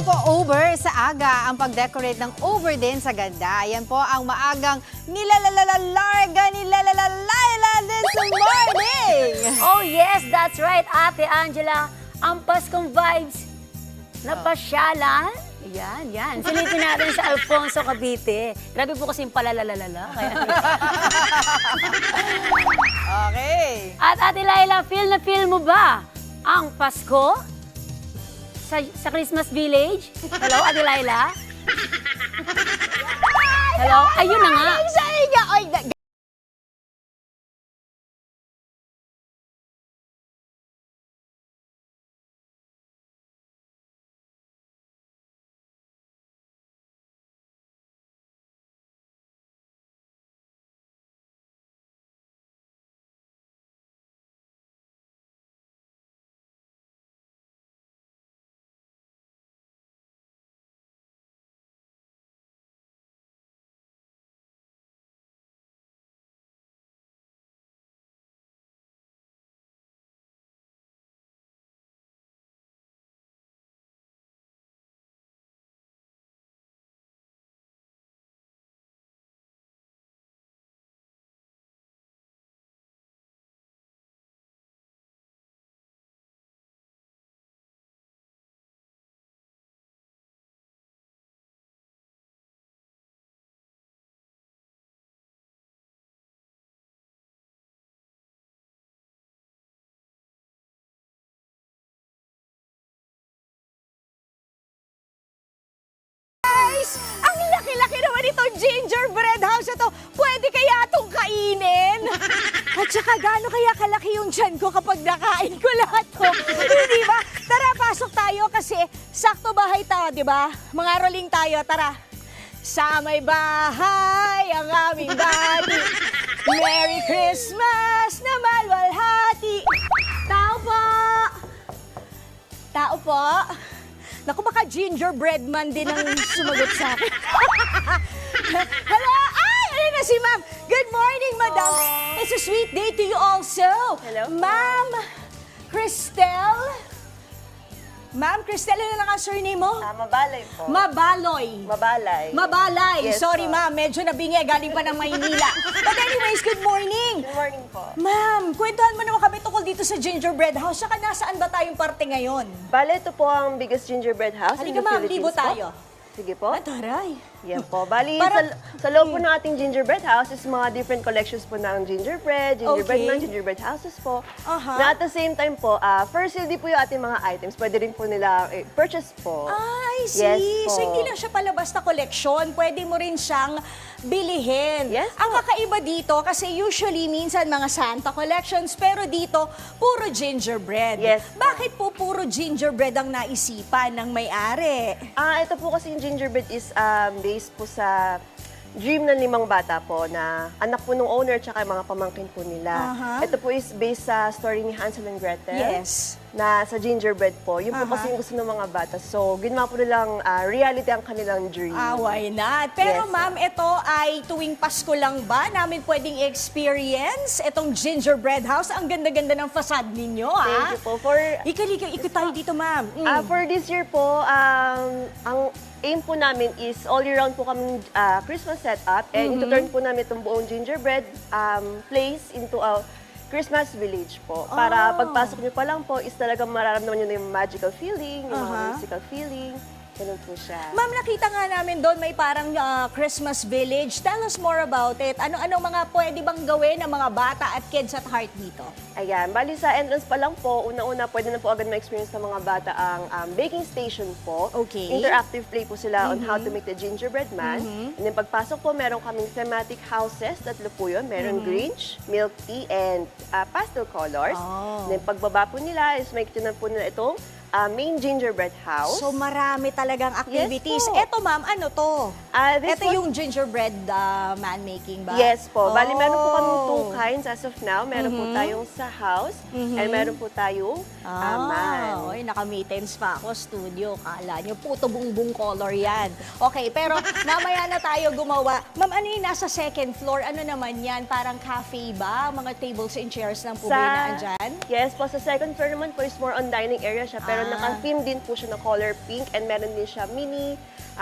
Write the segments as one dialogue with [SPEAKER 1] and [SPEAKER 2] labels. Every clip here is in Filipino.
[SPEAKER 1] po, over sa aga ang pag-decorate ng over din sa ganda. Yan po ang maagang nilalalalarga this morning.
[SPEAKER 2] Oh yes, that's right, Ate Angela. Ang Paskong vibes na pasyalan. Yan. Silipin natin sa Alfonso, Cavite. Grabe po kasi yung palalalalala.
[SPEAKER 1] Okay.
[SPEAKER 2] At Ate Laila, feel mo ba ang Pasko sa Christmas Village? Hello, Ate Laila? Hello? Ayun na nga.
[SPEAKER 3] Ang laki-laki naman itong gingerbread house na to. Pwede kaya itong kainin? At saka gaano kaya kalaki yung tiyan ko kapag nakain ko lahat to? Hindi ba? Tara, pasok tayo kasi sakto bahay tayo, di ba? Mga rolling tayo, tara. Sa may bahay ang aming bati. Merry Christmas na malwalhati. Tao po! Tao po! Naku, baka gingerbread man din ang sumagot sa akin. Hello! Ay! Ayun na si ma'am. Good morning, madam. It's a sweet day to you also.
[SPEAKER 4] Hello.
[SPEAKER 3] Ma'am Cristel? Ma'am Cristel, ano lang ang surname mo?
[SPEAKER 4] Mabalay po.
[SPEAKER 3] Mabaloy.
[SPEAKER 4] Mabalay.
[SPEAKER 3] Mabalay.
[SPEAKER 4] Yes,
[SPEAKER 3] Sorry,
[SPEAKER 4] po.
[SPEAKER 3] ma'am. Medyo nabingi. Galing pa ng Maynila. But anyways, good morning.
[SPEAKER 4] Good morning po.
[SPEAKER 3] Ma'am, kwentuhan mo naman kami tungkol dito sa gingerbread house. Saka nasaan ba tayong parte ngayon?
[SPEAKER 4] Bale, ito po ang biggest gingerbread house in
[SPEAKER 3] Halika
[SPEAKER 4] the
[SPEAKER 3] ma'am,
[SPEAKER 4] Philippines
[SPEAKER 3] libo
[SPEAKER 4] po.
[SPEAKER 3] tayo.
[SPEAKER 4] Sige po.
[SPEAKER 3] Taray.
[SPEAKER 4] Yan po. Bali,
[SPEAKER 3] Parang-
[SPEAKER 4] sa loob po ng ating gingerbread house is mga different collections po ng gingerbread
[SPEAKER 3] Okay.
[SPEAKER 4] man, gingerbread houses po.
[SPEAKER 3] Aha.
[SPEAKER 4] Na at the same time po, first hindi po yung ating mga items. Pwede rin po nila purchase po.
[SPEAKER 3] I see.
[SPEAKER 4] Yes po.
[SPEAKER 3] So, hindi lang siya palabas na koleksyon. Pwede mo rin siyang bilihin.
[SPEAKER 4] Yes
[SPEAKER 3] Ang
[SPEAKER 4] po.
[SPEAKER 3] kakaiba dito, kasi usually minsan mga Santa collections, pero dito, puro gingerbread.
[SPEAKER 4] Yes po.
[SPEAKER 3] Bakit po puro gingerbread ang naisipan ng may-ari?
[SPEAKER 4] Ito po kasi yung gingerbread is based po sa dream ng 5 bata po na anak po ng owner tsaka yung mga pamangkin po nila.
[SPEAKER 3] Aha.
[SPEAKER 4] Ito po is based sa story ni Hansel and Gretel.
[SPEAKER 3] Yes.
[SPEAKER 4] Na sa gingerbread po. Yun po
[SPEAKER 3] Aha.
[SPEAKER 4] kasi yung gusto ng mga bata. So, ginawa po nilang reality ang kanilang dream.
[SPEAKER 3] Why not? Pero
[SPEAKER 4] Yes,
[SPEAKER 3] ma'am, ito ay tuwing Pasko lang ba namin pwedeng experience itong gingerbread house? Ang ganda-ganda ng facade ninyo, ha?
[SPEAKER 4] Thank you po. For,
[SPEAKER 3] Ikot tayo dito, ma'am.
[SPEAKER 4] for this year po, ang aim po namin is all year round po kaming Christmas setup. And ito-turn po namin itong buong gingerbread place into a Christmas village po. Para pagpasok niyo pa lang po is talagang mararamdaman niyo na yung magical feeling, yung mga musical feeling. Ganun po siya.
[SPEAKER 3] Ma'am, nakita nga namin doon may parang Christmas village. Tell us more about it. Ano-ano mga pwede bang gawin ng mga bata at kids at heart dito?
[SPEAKER 4] Ayan, bali sa entrance pa lang po, una-una pwede na po agad ma-experience ng mga bata ang baking station po.
[SPEAKER 3] Okay.
[SPEAKER 4] Interactive play po sila on how to make the gingerbread man. And then pagpasok po, meron kaming thematic houses, 3 po yun. Meron Grinch, milk tea, and pastel colors.
[SPEAKER 3] Oh.
[SPEAKER 4] And then pagbaba po nila is makikita na po nila itong main gingerbread house.
[SPEAKER 3] So marami talagang activities.
[SPEAKER 4] po.
[SPEAKER 3] Eto ma'am, ano to?
[SPEAKER 4] This
[SPEAKER 3] Ito
[SPEAKER 4] one-
[SPEAKER 3] yung gingerbread man-making ba?
[SPEAKER 4] Yes po. Bali, meron po kami
[SPEAKER 3] Oh.
[SPEAKER 4] 2 kinds as of now. Meron po tayong sa house and meron po tayong man.
[SPEAKER 3] Oy, naka-mittens pa ako, studio. Kala nyo, puto bungbong color yan. Okay, pero mamaya na tayo gumawa. Ma'am, ano yung nasa second floor? Ano naman yan? Parang cafe ba? Mga tables and chairs lang po ba yung nandyan?
[SPEAKER 4] Yes po, sa second floor naman po is more on dining area siya. Pero naka-theme din po siya ng color pink and meron din siya mini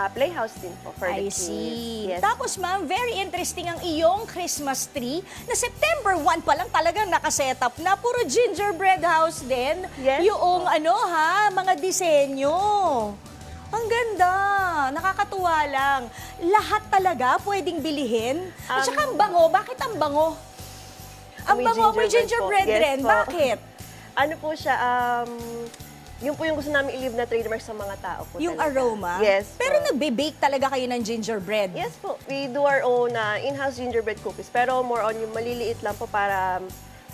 [SPEAKER 4] playhouse din po for the
[SPEAKER 3] I
[SPEAKER 4] kids.
[SPEAKER 3] see.
[SPEAKER 4] Yes.
[SPEAKER 3] Tapos ma'am, very interesting ang iyong Christmas tree na September 1 pa lang talagang nakasetup na. Puro gingerbread house din.
[SPEAKER 4] Yes.
[SPEAKER 3] Yung mga disenyo. Ang ganda. Nakakatuwa lang. Lahat talaga pwedeng bilihin. At saka ang bango. Bakit ang bango? Ang
[SPEAKER 4] May
[SPEAKER 3] bango, may
[SPEAKER 4] gingerbread
[SPEAKER 3] gingerbread
[SPEAKER 4] po. Yes
[SPEAKER 3] rin.
[SPEAKER 4] po.
[SPEAKER 3] Bakit?
[SPEAKER 4] Ano po siya, yun po yung gusto namin i-leave na trademark sa mga tao po
[SPEAKER 3] Yung
[SPEAKER 4] talaga.
[SPEAKER 3] aroma?
[SPEAKER 4] Yes po.
[SPEAKER 3] Pero nagbe-bake talaga kayo ng gingerbread?
[SPEAKER 4] Yes po. We do our own in-house gingerbread cookies. Pero more on yung maliliit lang po para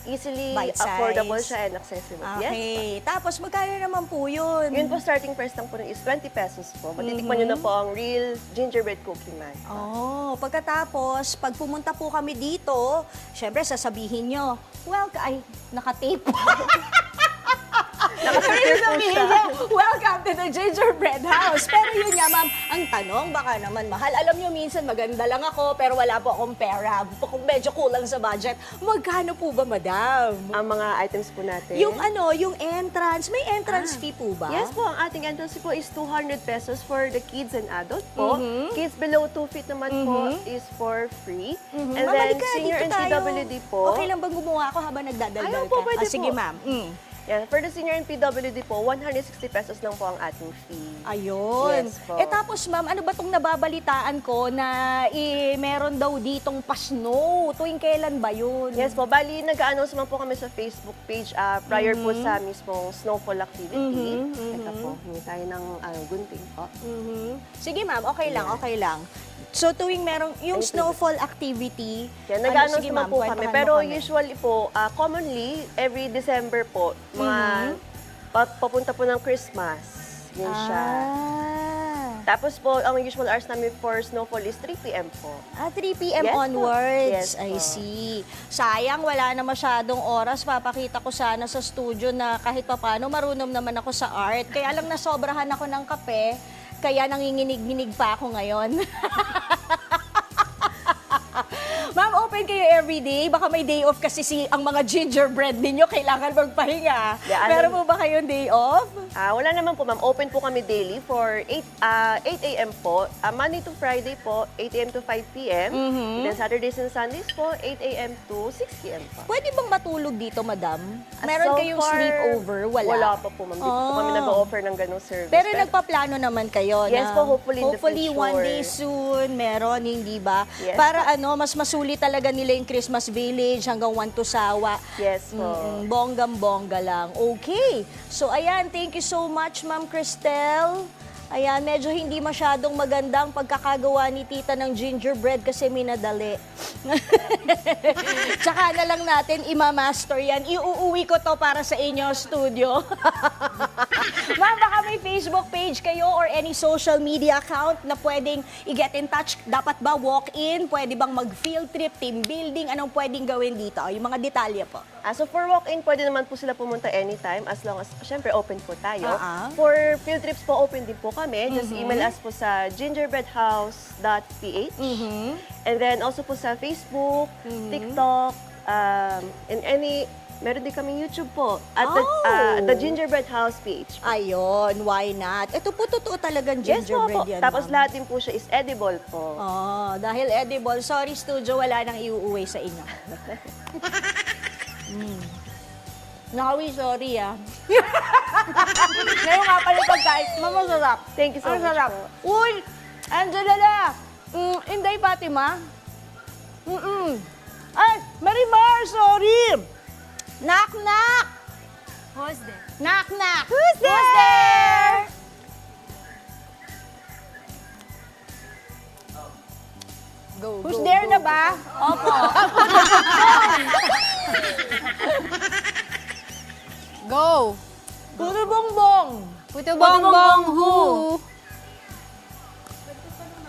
[SPEAKER 4] easily
[SPEAKER 3] Bite size.
[SPEAKER 4] affordable siya and accessible. Yes.
[SPEAKER 3] Okay. Tapos magkano naman po yun?
[SPEAKER 4] Yun po, starting price lang po is 20 pesos po. Matitikman nyo na po ang real gingerbread cookie man.
[SPEAKER 3] Oh, pagkatapos, pag pumunta po kami dito, syempre sasabihin nyo, naka-tape.
[SPEAKER 4] Nakasecure po
[SPEAKER 3] Sabihin
[SPEAKER 4] siya.
[SPEAKER 3] niya, welcome to the gingerbread house. Pero yun nga, ma'am, ang tanong, baka naman mahal. Alam nyo, minsan maganda lang ako, pero wala po akong pera. Kung medyo kulang sa budget, magkano po ba, madam?
[SPEAKER 4] Ang mga items po natin.
[SPEAKER 3] Yung entrance, may entrance fee po ba?
[SPEAKER 4] Yes po, ang ating entrance fee po is 200 pesos for the kids and adult po. Kids below 2 feet naman po is for free. And
[SPEAKER 3] Ma'am,
[SPEAKER 4] then
[SPEAKER 3] halika,
[SPEAKER 4] senior
[SPEAKER 3] dito
[SPEAKER 4] and
[SPEAKER 3] tayo.
[SPEAKER 4] PWD po.
[SPEAKER 3] Okay lang bang gumawa ako habang nagdadaldal
[SPEAKER 4] Ayaw
[SPEAKER 3] ka?
[SPEAKER 4] po, pwede
[SPEAKER 3] Sige,
[SPEAKER 4] po.
[SPEAKER 3] ma'am.
[SPEAKER 4] Yeah, for the senior and PWD po, 160 pesos lang po ang ating fee.
[SPEAKER 3] Ayun.
[SPEAKER 4] Yes po.
[SPEAKER 3] Tapos ma'am, ano ba tong nababalitaan ko na meron daw ditong pa-snow? Tuwing kailan ba yun?
[SPEAKER 4] Yes po, bali nag-announce naman po kami sa Facebook page prior po sa mismong snowfall activity. Ito po, hindi tayo ng gunting po.
[SPEAKER 3] Sige ma'am, okay lang. So tuwing merong yung snowfall activity,
[SPEAKER 4] Yan, nag-announce
[SPEAKER 3] sige,
[SPEAKER 4] naman
[SPEAKER 3] ma'am,
[SPEAKER 4] po kami.
[SPEAKER 3] kwentuhan mo
[SPEAKER 4] Pero
[SPEAKER 3] kami.
[SPEAKER 4] usually po, commonly, every December po, mga papunta po ng Christmas. Yun siya. Tapos po, ang usual hours namin for snowfall is 3 p.m. po.
[SPEAKER 3] 3 p.m.
[SPEAKER 4] Yes po.
[SPEAKER 3] onwards.
[SPEAKER 4] Yes
[SPEAKER 3] I
[SPEAKER 4] po.
[SPEAKER 3] see. Sayang, wala na masyadong oras. Papakita ko sana sa studio na kahit papano marunong naman ako sa art. Kaya lang nasobrahan ako ng kape, kaya nanginginig-nginig pa ako ngayon. Ma'am, open kayo everyday. Baka may day off kasi ang mga gingerbread ninyo kailangan magpahinga.
[SPEAKER 4] Yeah,
[SPEAKER 3] Meron po ba kayong day off?
[SPEAKER 4] Wala naman po, ma'am. Open po kami daily for 8 a.m. po. Monday to Friday po, 8 a.m. to 5 p.m. Then Saturdays and Sundays po, 8 a.m. to 6 p.m. po.
[SPEAKER 3] Pwede bang matulog dito, madam? Meron
[SPEAKER 4] So
[SPEAKER 3] kayong
[SPEAKER 4] far,
[SPEAKER 3] sleepover? Wala.
[SPEAKER 4] Wala pa po, ma'am. Dito po kami nag-offer ng ganong service.
[SPEAKER 3] Pero nagpaplano naman kayo
[SPEAKER 4] Yes
[SPEAKER 3] na
[SPEAKER 4] po, hopefully in the future.
[SPEAKER 3] one day soon, meron, hindi ba?
[SPEAKER 4] Yes
[SPEAKER 3] Para mas masulit talaga nila yung Christmas Village hanggang One Tusawa.
[SPEAKER 4] Yes po.
[SPEAKER 3] Bonggam-bongga lang. Okay. So ayan, thank you so much, Ma'am Cristel. Ayan, medyo hindi masyadong magandang pagkakagawa ni tita ng gingerbread kasi minadali. Tsaka na lang natin imamaster yan. Iuuwi ko to para sa inyo, studio. Ma'am, baka may Facebook page kayo or any social media account na pwedeng i-get in touch. Dapat ba walk-in? Pwede bang mag-field trip, team building? Anong pwedeng gawin dito? Yung mga detalye po.
[SPEAKER 4] So for walk-in, pwede naman po sila pumunta anytime as long as, syempre, open po tayo. For field trips po, open din po kami. Just email us po sa gingerbreadhouse.ph. And then also po sa Facebook, TikTok, and meron din kaming YouTube po. At the Gingerbread House PH.
[SPEAKER 3] Ayun, why not? Ito po totoo talagang
[SPEAKER 4] Yes po,
[SPEAKER 3] gingerbread yan,
[SPEAKER 4] Tapos
[SPEAKER 3] ma'am.
[SPEAKER 4] lahat din po siya is edible po.
[SPEAKER 3] Dahil edible. Sorry, studio, wala nang iuuwi sa inyo. Nawi, sorry Ngayon nga pala pagkain. Mama, sarap.
[SPEAKER 4] Thank you so
[SPEAKER 3] Ang
[SPEAKER 4] much
[SPEAKER 3] sarap.
[SPEAKER 4] po.
[SPEAKER 3] Uy, Angela na. Inday Fatima. Ay, Marimar, sorry. Knock, knock.
[SPEAKER 2] Who's there?
[SPEAKER 3] Knock, knock. Who's there?
[SPEAKER 2] Go,
[SPEAKER 3] Who's there na ba?
[SPEAKER 2] Opo.
[SPEAKER 1] Go!
[SPEAKER 3] Puto bongbong.
[SPEAKER 1] Puto bongbong who?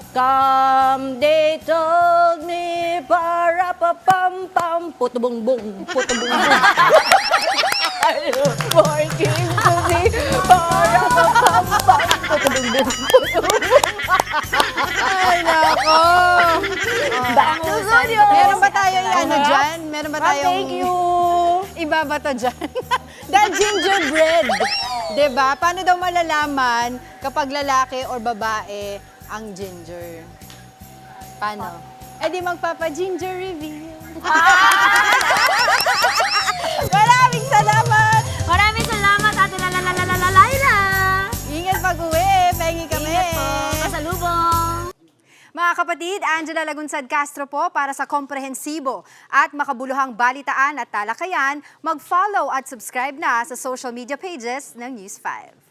[SPEAKER 3] Come, they told me, para pa pam pam, puto bongbong, puto bongbong. Working to me, para pa pam pam, puto bongbong, puto bongbong.
[SPEAKER 1] Ay, nako!
[SPEAKER 3] Back to studio.
[SPEAKER 1] Meron ba tayo yung ano dyan? Meron ba
[SPEAKER 3] Ma'am,
[SPEAKER 1] tayong...
[SPEAKER 3] thank you.
[SPEAKER 1] ibabato dyan. Dahil gingerbread. Diba? Paano daw malalaman kapag lalaki or babae ang ginger? Paano? Eh di magpapa-ginger reveal. Maraming salamat!
[SPEAKER 2] Maraming salamat, Ate Laila!
[SPEAKER 1] Ingat pag-uwi. Pengi kami.
[SPEAKER 2] Ingat po. Pasalubong.
[SPEAKER 1] Mga kapatid, Angela Lagunsad Castro po para sa komprehensibo at makabuluhang balitaan at talakayan. Mag-follow at subscribe na sa social media pages ng News 5.